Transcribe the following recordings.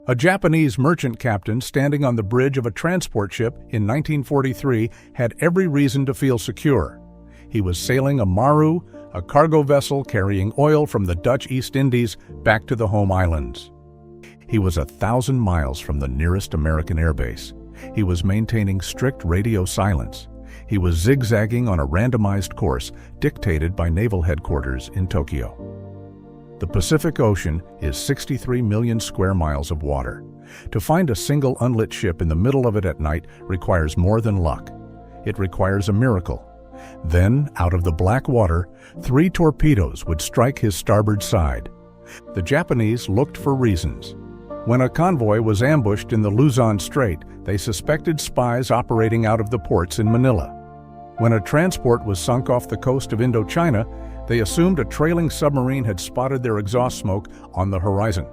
A Japanese merchant captain standing on the bridge of a transport ship in 1943 had every reason to feel secure. He was sailing a Maru, a cargo vessel carrying oil from the Dutch East Indies back to the home islands. He was 1,000 miles from the nearest American airbase. He was maintaining strict radio silence. He was zigzagging on a randomized course dictated by naval headquarters in Tokyo. The Pacific Ocean is 63 million square miles of water. To find a single unlit ship in the middle of it at night requires more than luck. It requires a miracle. Then, out of the black water, 3 torpedoes would strike his starboard side. The Japanese looked for reasons. When a convoy was ambushed in the Luzon Strait, they suspected spies operating out of the ports in Manila. When a transport was sunk off the coast of Indochina, they assumed a trailing submarine had spotted their exhaust smoke on the horizon.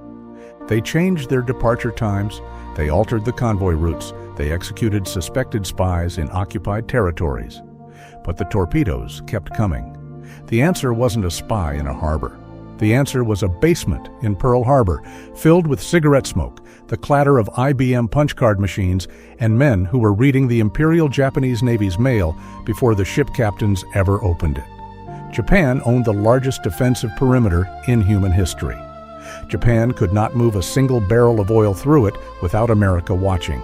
They changed their departure times, they altered the convoy routes, they executed suspected spies in occupied territories. But the torpedoes kept coming. The answer wasn't a spy in a harbor. The answer was a basement in Pearl Harbor, filled with cigarette smoke, the clatter of IBM punch card machines, and men who were reading the Imperial Japanese Navy's mail before the ship captains ever opened it. Japan owned the largest defensive perimeter in human history. Japan could not move a single barrel of oil through it without America watching.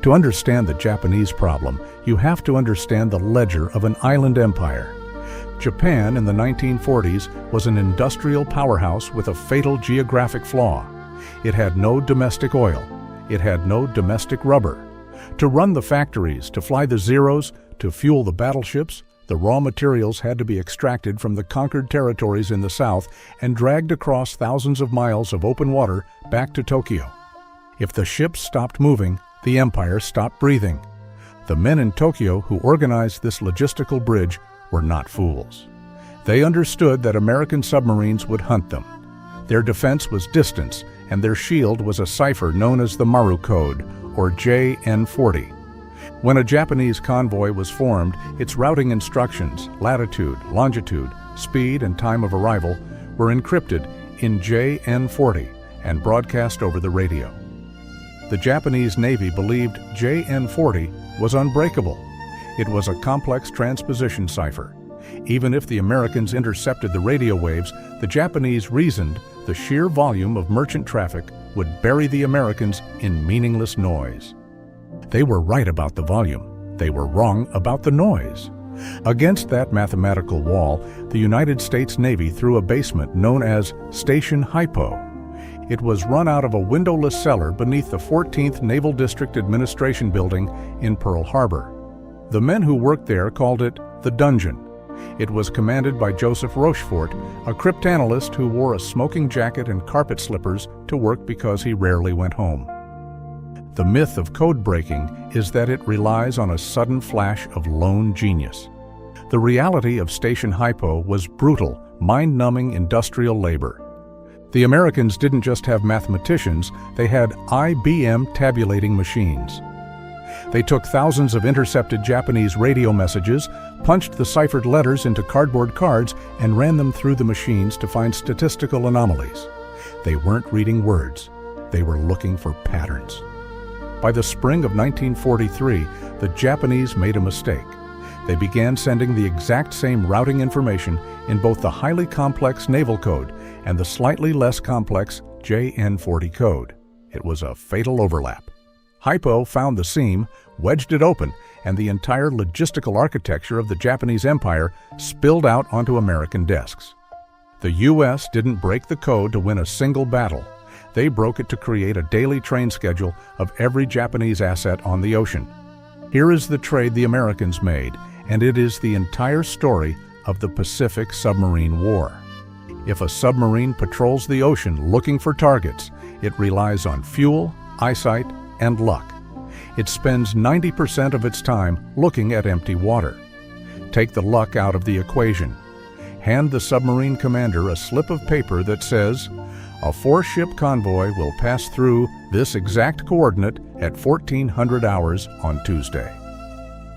To understand the Japanese problem, you have to understand the ledger of an island empire. Japan in the 1940s was an industrial powerhouse with a fatal geographic flaw. It had no domestic oil. It had no domestic rubber. To run the factories, to fly the Zeros, to fuel the battleships, the raw materials had to be extracted from the conquered territories in the south and dragged across thousands of miles of open water back to Tokyo. If the ships stopped moving, the empire stopped breathing. The men in Tokyo who organized this logistical bridge were not fools. They understood that American submarines would hunt them. Their defense was distance, and their shield was a cipher known as the Maru Code, or JN40. When a Japanese convoy was formed, its routing instructions, latitude, longitude, speed, and time of arrival were encrypted in JN40 and broadcast over the radio. The Japanese Navy believed JN40 was unbreakable. It was a complex transposition cipher. Even if the Americans intercepted the radio waves, the Japanese reasoned the sheer volume of merchant traffic would bury the Americans in meaningless noise. They were right about the volume. They were wrong about the noise. Against that mathematical wall, the United States Navy threw a basement known as Station Hypo. It was run out of a windowless cellar beneath the 14th Naval District Administration Building in Pearl Harbor. The men who worked there called it the Dungeon. It was commanded by Joseph Rochefort, a cryptanalyst who wore a smoking jacket and carpet slippers to work because he rarely went home. The myth of code breaking is that it relies on a sudden flash of lone genius. The reality of Station Hypo was brutal, mind-numbing industrial labor. The Americans didn't just have mathematicians, they had IBM tabulating machines. They took thousands of intercepted Japanese radio messages, punched the ciphered letters into cardboard cards, and ran them through the machines to find statistical anomalies. They weren't reading words, they were looking for patterns. By the spring of 1943, the Japanese made a mistake. They began sending the exact same routing information in both the highly complex naval code and the slightly less complex JN40 code. It was a fatal overlap. Hypo found the seam, wedged it open, and the entire logistical architecture of the Japanese Empire spilled out onto American desks. The U.S. didn't break the code to win a single battle. They broke it to create a daily train schedule of every Japanese asset on the ocean. Here is the trade the Americans made, and it is the entire story of the Pacific Submarine War. If a submarine patrols the ocean looking for targets, it relies on fuel, eyesight, and luck. It spends 90% of its time looking at empty water. Take the luck out of the equation. Hand the submarine commander a slip of paper that says, "A 4-ship convoy will pass through this exact coordinate at 1400 hours on Tuesday."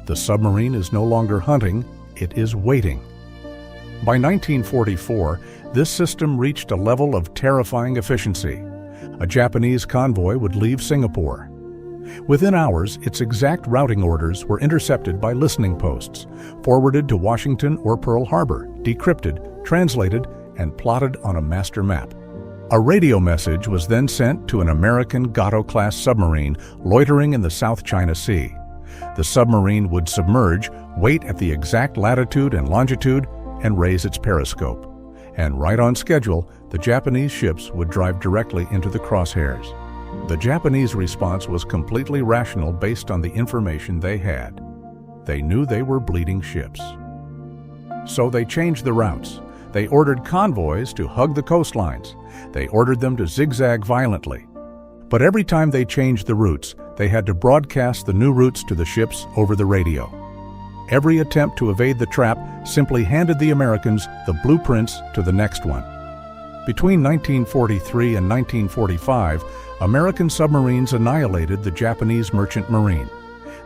The submarine is no longer hunting, it is waiting. By 1944, this system reached a level of terrifying efficiency. A Japanese convoy would leave Singapore. Within hours, its exact routing orders were intercepted by listening posts, forwarded to Washington or Pearl Harbor, decrypted, translated, and plotted on a master map. A radio message was then sent to an American Gato-class submarine loitering in the South China Sea. The submarine would submerge, wait at the exact latitude and longitude, and raise its periscope. And right on schedule, the Japanese ships would drive directly into the crosshairs. The Japanese response was completely rational based on the information they had. They knew they were bleeding ships. So they changed the routes. They ordered convoys to hug the coastlines. They ordered them to zigzag violently. But every time they changed the routes, they had to broadcast the new routes to the ships over the radio. Every attempt to evade the trap simply handed the Americans the blueprints to the next one. Between 1943 and 1945, American submarines annihilated the Japanese merchant marine.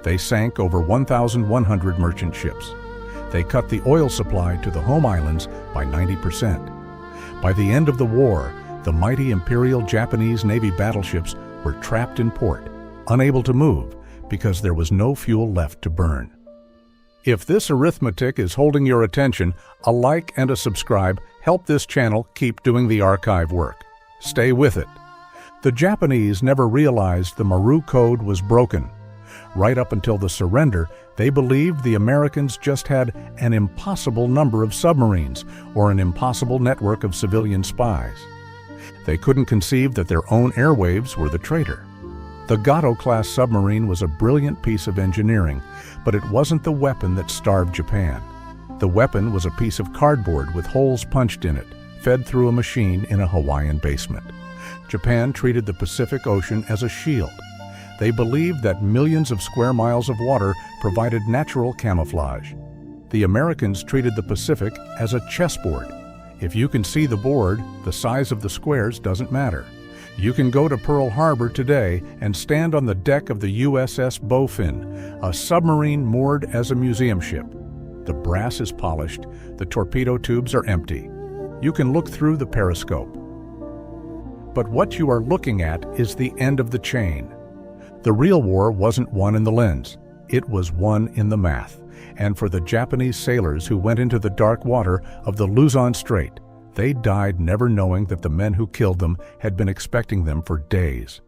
They sank over 1,100 merchant ships. They cut the oil supply to the home islands by 90%. By the end of the war, the mighty Imperial Japanese Navy battleships were trapped in port, unable to move because there was no fuel left to burn. If this arithmetic is holding your attention, a like and a subscribe help this channel keep doing the archive work. Stay with it. The Japanese never realized the Maru Code was broken. Right up until the surrender, they believed the Americans just had an impossible number of submarines or an impossible network of civilian spies. They couldn't conceive that their own airwaves were the traitor. The Gato-class submarine was a brilliant piece of engineering, but it wasn't the weapon that starved Japan. The weapon was a piece of cardboard with holes punched in it, fed through a machine in a Hawaiian basement. Japan treated the Pacific Ocean as a shield. They believed that millions of square miles of water provided natural camouflage. The Americans treated the Pacific as a chessboard. If you can see the board, the size of the squares doesn't matter. You can go to Pearl Harbor today and stand on the deck of the USS Bowfin, a submarine moored as a museum ship. The brass is polished, the torpedo tubes are empty. You can look through the periscope. But what you are looking at is the end of the chain. The real war wasn't won in the lens, it was won in the math. And for the Japanese sailors who went into the dark water of the Luzon Strait, they died never knowing that the men who killed them had been expecting them for days.